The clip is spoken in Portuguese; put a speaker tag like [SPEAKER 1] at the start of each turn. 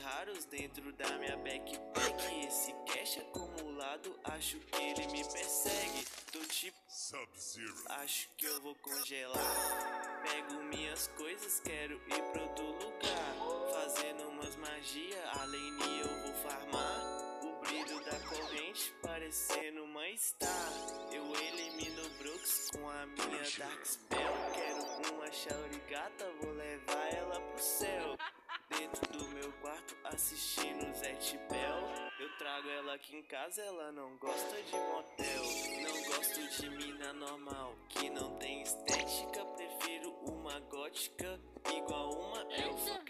[SPEAKER 1] raros dentro da minha backpack. Esse cash acumulado, acho que ele me persegue. Tô tipo Sub-Zero, acho que eu vou congelar. Pego minhas coisas, quero ir pra outro lugar. Fazendo umas magia, além de eu vou farmar. O brilho da corrente parecendo uma star. Eu elimino Brooks com a minha Dark Spell. Quero uma Shaurigata, vou levar ela pro céu. Dentro do meu quarto assistindo Zet Bell. Eu trago ela aqui em casa, ela não gosta de motel. Não gosto de mina normal, que não tem estética. Prefiro uma gótica igual uma elfa.